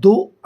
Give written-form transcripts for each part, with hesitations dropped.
2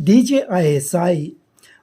DJISI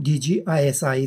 DJISI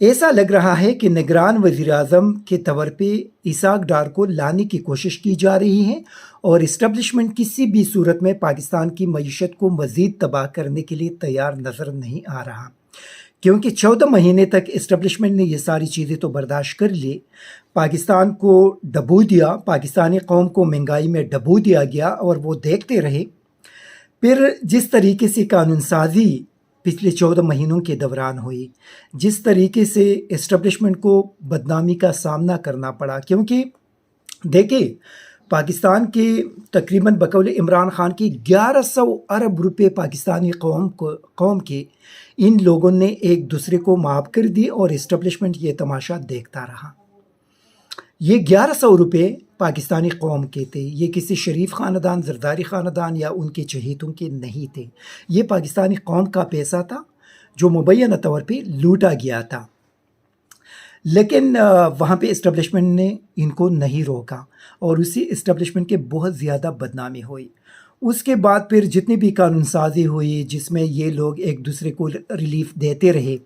ایسا لگ رہا ہے کہ نگران وزیر اعظم کے طور پہ اسحاق ڈار کو لانے کی کوشش کی جا رہی ہے، اور اسٹیبلشمنٹ کسی بھی صورت میں پاکستان کی معیشت کو مزید تباہ کرنے کے لیے تیار نظر نہیں آ رہا، کیونکہ 14 مہینے تک اسٹیبلشمنٹ نے یہ ساری چیزیں تو برداشت کر لی، پاکستان کو ڈبو دیا، پاکستانی قوم کو مہنگائی میں ڈبو دیا گیا، اور وہ دیکھتے رہے۔ پھر جس طریقے سے قانون سازی پچھلے 14 مہینوں کے دوران ہوئی، جس طریقے سے اسٹیبلشمنٹ کو بدنامی کا سامنا کرنا پڑا، کیونکہ دیکھیں پاکستان کے تقریباً بقول عمران خان کی 1100 ارب روپے پاکستانی قوم کے ان لوگوں نے ایک دوسرے کو معاف کر دی، اور اسٹیبلشمنٹ یہ تماشا دیکھتا رہا۔ یہ 1100 روپے پاکستانی قوم کے تھے، یہ کسی شریف خاندان، زرداری خاندان یا ان کے چہیتوں کے نہیں تھے، یہ پاکستانی قوم کا پیسہ تھا جو مبینہ طور پہ لوٹا گیا تھا۔ لیکن وہاں پہ اسٹیبلشمنٹ نے ان کو نہیں روکا، اور اسی اسٹیبلشمنٹ کے بہت زیادہ بدنامی ہوئی۔ اس کے بعد پھر جتنی بھی قانون سازی ہوئی جس میں یہ لوگ ایک دوسرے کو ریلیف دیتے رہے،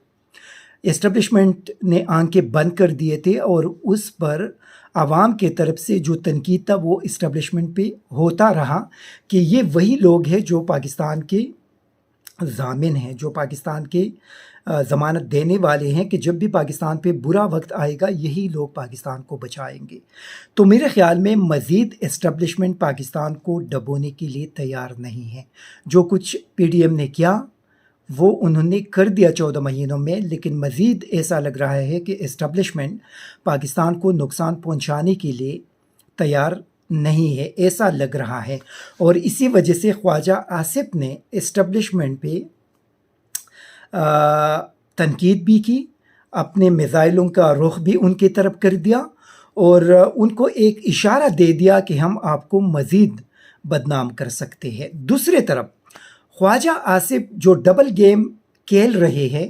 اسٹیبلشمنٹ نے آنکھیں بند کر دیے تھے، اور اس پر عوام کے طرف سے جو تنقید تھا وہ اسٹیبلشمنٹ پہ ہوتا رہا کہ یہ وہی لوگ ہیں جو پاکستان کے ضامن ہیں، جو پاکستان کے ضمانت دینے والے ہیں کہ جب بھی پاکستان پہ برا وقت آئے گا یہی لوگ پاکستان کو بچائیں گے۔ تو میرے خیال میں مزید اسٹیبلشمنٹ پاکستان کو ڈبونے کے لیے تیار نہیں ہے۔ جو کچھ پی ڈی ایم نے کیا وہ انہوں نے کر دیا 14 مہینوں میں، لیکن مزید ایسا لگ رہا ہے کہ اسٹیبلشمنٹ پاکستان کو نقصان پہنچانے کے لیے تیار نہیں ہے، ایسا لگ رہا ہے۔ اور اسی وجہ سے خواجہ آصف نے اسٹیبلشمنٹ پہ تنقید بھی کی، اپنے میزائلوں کا رخ بھی ان کی طرف کر دیا، اور ان کو ایک اشارہ دے دیا کہ ہم آپ کو مزید بدنام کر سکتے ہیں۔ دوسری طرف خواجہ آصف جو ڈبل گیم کھیل رہے ہیں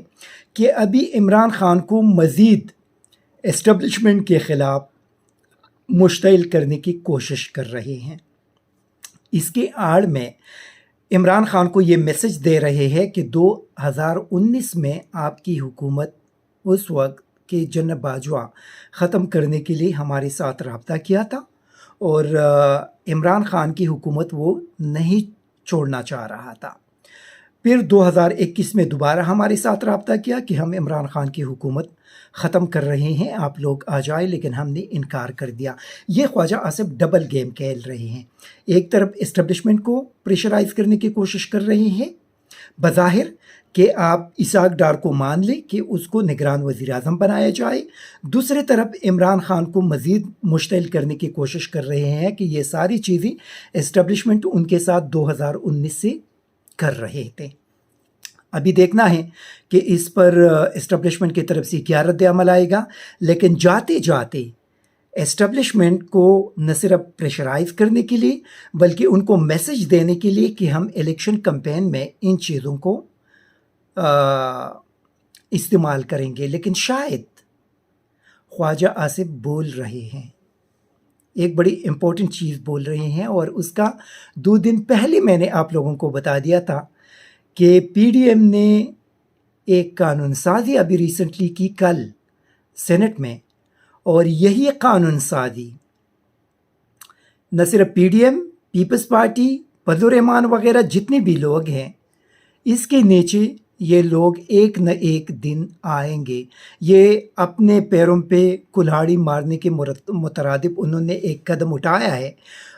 کہ ابھی عمران خان کو مزید اسٹیبلشمنٹ کے خلاف مشتعل کرنے کی کوشش کر رہے ہیں۔ اس کے آڑ میں عمران خان کو یہ میسج دے رہے ہیں کہ 2019 میں آپ کی حکومت اس وقت کے جنرل باجوہ ختم کرنے کے لیے ہمارے ساتھ رابطہ کیا تھا، اور عمران خان کی حکومت وہ نہیں چھوڑنا چاہ رہا تھا۔ پھر 2021 میں دوبارہ ہمارے ساتھ رابطہ کیا کہ ہم عمران خان کی حکومت ختم کر رہے ہیں، آپ لوگ آ جائیں، لیکن ہم نے انکار کر دیا۔ یہ خواجہ آصف ڈبل گیم کھیل رہے ہیں، ایک طرف اسٹیبلشمنٹ کو پریشرائز کرنے کی کوشش کر رہے ہیں بظاہر کہ آپ اسحاق ڈار کو مان لیں کہ اس کو نگران وزیر اعظم بنایا جائے، دوسری طرف عمران خان کو مزید مشتعل کرنے کی کوشش کر رہے ہیں کہ یہ ساری چیزیں اسٹیبلشمنٹ ان کے ساتھ 2019 سے کر رہے تھے۔ ابھی دیکھنا ہے کہ اس پر اسٹیبلشمنٹ کی طرف سے کیا رد عمل آئے گا، لیکن جاتے جاتے اسٹیبلشمنٹ کو نہ صرف پریشرائز کرنے کے لیے بلکہ ان کو میسج دینے کے لیے کہ ہم الیکشن کمپین میں ان چیزوں کو استعمال کریں گے۔ لیکن شاید خواجہ آصف بول رہے ہیں، ایک بڑی امپورٹنٹ چیز بول رہے ہیں، اور اس کا 2 دن پہلے میں نے آپ لوگوں کو بتا دیا تھا کہ پی ڈی ایم نے ایک قانون سازی ابھی ریسنٹلی کی کل سینٹ میں، اور یہی قانون سازی نہ صرف P D M, Peoples Party, Fazl ur Rehman وغیرہ جتنے بھی لوگ ہیں، اس کے نیچے یہ لوگ ایک نہ ایک دن آئیں گے۔ یہ اپنے پیروں پہ کلہاڑی مارنے کے مترادف انہوں نے ایک قدم اٹھایا ہے،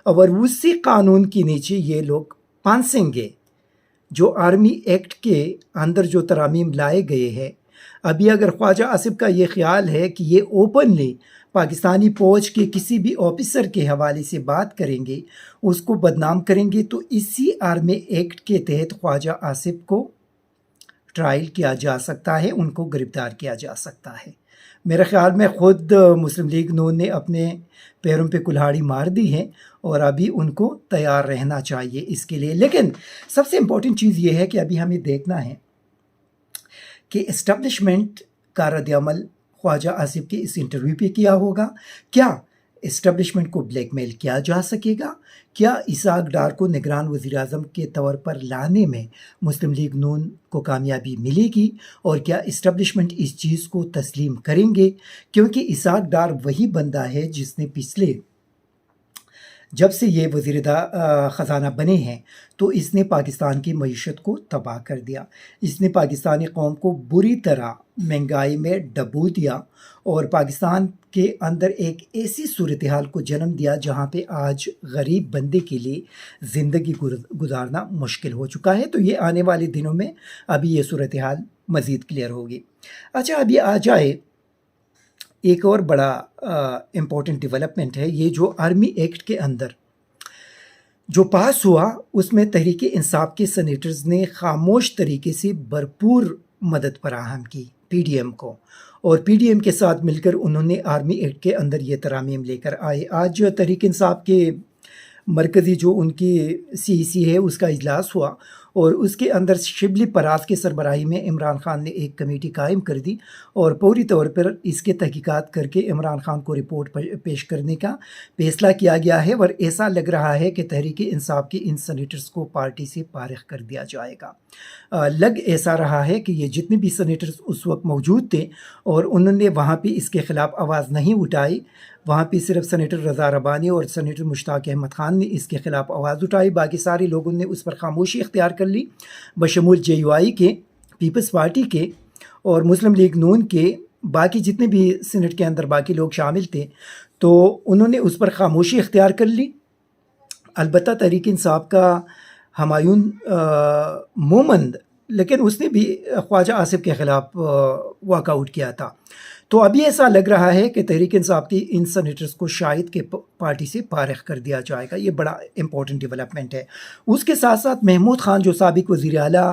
اور اسی قانون کے نیچے یہ لوگ پھنسیں گے۔ جو آرمی ایکٹ کے اندر جو ترامیم لائے گئے ہیں، ابھی اگر خواجہ آصف کا یہ خیال ہے کہ یہ اوپنلی پاکستانی فوج کے کسی بھی آفیسر کے حوالے سے بات کریں گے، اس کو بدنام کریں گے، تو اسی آرمی ایکٹ کے تحت خواجہ آصف کو ٹرائل کیا جا سکتا ہے، ان کو گرفتار کیا جا سکتا ہے۔ میرے خیال میں خود مسلم لیگ نون نے اپنے پیروں پہ کلہاڑی مار دی ہے، اور ابھی ان کو تیار رہنا چاہیے اس کے لیے۔ لیکن سب سے امپورٹنٹ چیز یہ ہے کہ ابھی ہمیں دیکھنا ہے کہ اسٹیبلشمنٹ کا رد عمل خواجہ آصف کے اس انٹرویو پہ کیا ہوگا۔ کیا اسٹیبلشمنٹ کو بلیک میل کیا جا سکے گا؟ کیا اسحاق ڈار کو نگران وزیر اعظم کے طور پر لانے میں مسلم لیگ نون کو کامیابی ملے گی؟ اور کیا اسٹیبلشمنٹ اس چیز کو تسلیم کریں گے؟ کیونکہ اسحاق ڈار وہی بندہ ہے جس نے پچھلے جب سے یہ وزیر خزانہ بنے ہیں تو اس نے پاکستان کی معیشت کو تباہ کر دیا، اس نے پاکستانی قوم کو بری طرح مہنگائی میں ڈبو دیا اور پاکستان کے اندر ایک ایسی صورتحال کو جنم دیا جہاں پہ آج غریب بندے کے لیے زندگی گزارنا مشکل ہو چکا ہے۔ تو یہ آنے والے دنوں میں ابھی یہ صورتحال مزید کلیئر ہوگی۔ اچھا، ابھی آ جائے ایک اور بڑا امپورٹنٹ ڈیولپمنٹ ہے، یہ جو آرمی ایکٹ کے اندر جو پاس ہوا اس میں تحریک انصاف کے سینیٹرز نے خاموش طریقے سے بھرپور مدد فراہم کی پی ڈی ایم کو، اور پی ڈی ایم کے ساتھ مل کر انہوں نے آرمی ایکٹ کے اندر یہ ترامیم لے کر آئے۔ آج تحریک انصاف کے مرکزی جو ان کی سی ہے اس کا اجلاس ہوا، اور اس کے اندر شبلی پراز کے سربراہی میں عمران خان نے ایک کمیٹی قائم کر دی اور پوری طور پر اس کے تحقیقات کر کے عمران خان کو رپورٹ پیش کرنے کا فیصلہ کیا گیا ہے، اور ایسا لگ رہا ہے کہ تحریک انصاف کے ان سینیٹرز کو پارٹی سے فارغ کر دیا جائے گا۔ لگ ایسا رہا ہے کہ یہ جتنے بھی سینیٹرز اس وقت موجود تھے اور انہوں نے وہاں پہ اس کے خلاف آواز نہیں اٹھائی، وہاں پہ صرف سینیٹر رضا ربانی اور سینیٹر مشتاق احمد خان نے اس کے خلاف آواز اٹھائی، باقی سارے لوگوں نے اس پر خاموشی اختیار کر لی، بشمول جے یو آئی کے، پیپلز پارٹی کے اور مسلم لیگ نون کے، باقی جتنے بھی سینٹ کے اندر باقی لوگ شامل تھے تو انہوں نے اس پر خاموشی اختیار کر لی۔ البتہ تحریک انصاف کا ہمایون مومند، لیکن اس نے بھی خواجہ آصف کے خلاف واک آؤٹ کیا تھا۔ تو ابھی ایسا لگ رہا ہے کہ تحریک انصاف کی ان سینیٹرز کو شاید کہ پارٹی سے فارغ کر دیا جائے گا۔ یہ بڑا امپورٹنٹ ڈیولپمنٹ ہے۔ اس کے ساتھ ساتھ محمود خان جو سابق وزیر اعلیٰ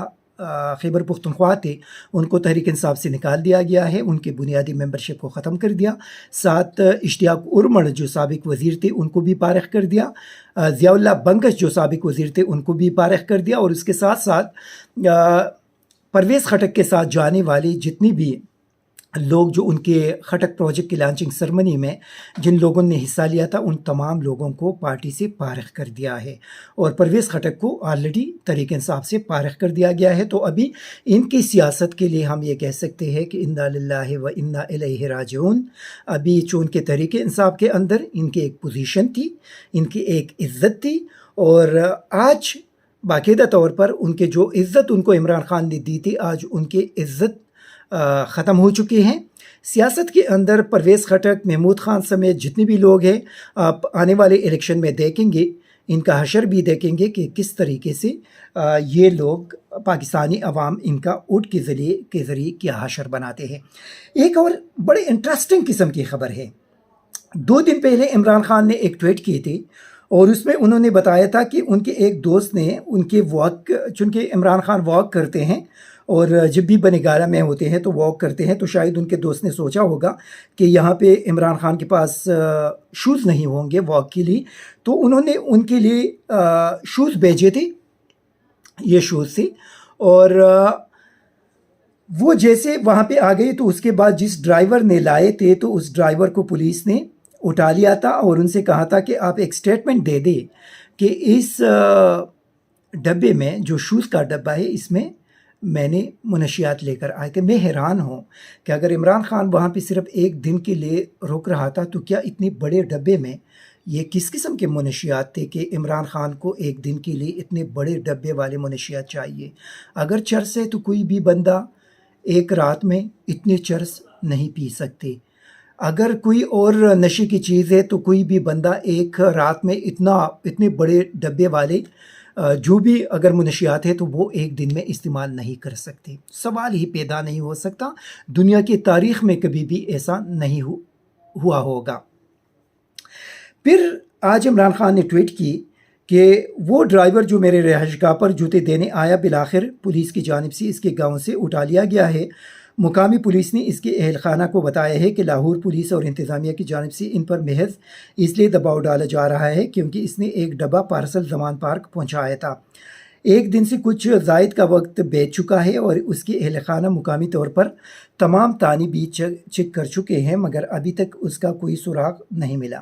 خیبر پختونخوا تھے، ان کو تحریک انصاف سے نکال دیا گیا ہے، ان کے بنیادی ممبرشپ کو ختم کر دیا۔ ساتھ اشتیاق ارمڑ جو سابق وزیر تھے ان کو بھی فارغ کر دیا، ضیاء اللہ بنگش جو سابق وزیر تھے ان کو بھی فارغ کر دیا، اور اس کے ساتھ ساتھ پرویز خٹک کے ساتھ جانے والے جتنی بھی لوگ جو ان کے خٹک پروجیکٹ کی لانچنگ سرمنی میں جن لوگوں نے حصہ لیا تھا ان تمام لوگوں کو پارٹی سے فارغ کر دیا ہے، اور پرویز خٹک کو آلریڈی تحریک انصاف سے فارغ کر دیا گیا ہے۔ تو ابھی ان کی سیاست کے لیے ہم یہ کہہ سکتے ہیں کہ انا للہ و انا الیہ راجعون۔ ابھی چونکہ تحریک انصاف کے اندر ان کی ایک پوزیشن تھی، ان کی ایک عزت تھی، اور آج باقاعدہ طور پر ان کے جو عزت ان کو عمران خان نے دی تھی، آج ان کی عزت ختم ہو چکے ہیں۔ سیاست کے اندر پرویز خٹک، محمود خان سمیت جتنے بھی لوگ ہیں، آپ آنے والے الیکشن میں دیکھیں گے، ان کا حشر بھی دیکھیں گے کہ کس طریقے سے یہ لوگ پاکستانی عوام ان کا اوٹ کے ذریعے کیا حشر بناتے ہیں۔ ایک اور بڑے انٹرسٹنگ قسم کی خبر ہے، 2 دن پہلے عمران خان نے ایک ٹویٹ کیے تھے، اور اس میں انہوں نے بتایا تھا کہ ان کے ایک دوست نے ان کے واک، چونکہ عمران خان واک کرتے ہیں اور جب بھی بنگالہ میں ہوتے ہیں تو واک کرتے ہیں، تو شاید ان کے دوست نے سوچا ہوگا کہ یہاں پہ عمران خان کے پاس شوز نہیں ہوں گے واک کے لیے، تو انہوں نے ان کے لیے شوز بھیجے تھے، یہ شوز تھے، اور وہ جیسے وہاں پہ آ گئے تو اس کے بعد جس ڈرائیور نے لائے تھے تو اس ڈرائیور کو پولیس نے اٹھا لیا تھا اور ان سے کہا تھا کہ آپ ایک سٹیٹمنٹ دے دیں کہ اس ڈبے میں جو شوز کا ڈبہ ہے اس میں میں نے منشیات لے کر آئے تھے۔ میں حیران ہوں کہ اگر عمران خان وہاں پہ صرف 1 دن کے لیے رک رہا تھا تو کیا اتنے بڑے ڈبے میں یہ کس قسم کے منشیات تھے کہ عمران خان کو 1 دن کے لیے اتنے بڑے ڈبے والے منشیات چاہیے؟ اگر چرس ہے تو کوئی بھی بندہ 1 رات میں اتنے چرس نہیں پی سکتے، اگر کوئی اور نشے کی چیز ہے تو کوئی بھی بندہ 1 رات میں اتنے بڑے ڈبے والے جو بھی اگر منشیات ہے تو وہ 1 دن میں استعمال نہیں کر سکتے۔ سوال ہی پیدا نہیں ہو سکتا، دنیا کی تاریخ میں کبھی بھی ایسا نہیں ہوا ہوگا۔ پھر آج عمران خان نے ٹویٹ کی کہ وہ ڈرائیور جو میرے رہائش گاہ پر جوتے دینے آیا بالآخر پولیس کی جانب سے اس کے گاؤں سے اٹھا لیا گیا ہے۔ مقامی پولیس نے اس کے اہل خانہ کو بتایا ہے کہ لاہور پولیس اور انتظامیہ کی جانب سے ان پر محض اس لیے دباؤ ڈالا جا رہا ہے کیونکہ اس نے ایک ڈبہ پارسل زمان پارک پہنچایا تھا۔ 1 دن سے کچھ زائد کا وقت بیت چکا ہے اور اس کے اہل خانہ مقامی طور پر تمام تانے بھی چیک کر چکے ہیں، مگر ابھی تک اس کا کوئی سراغ نہیں ملا۔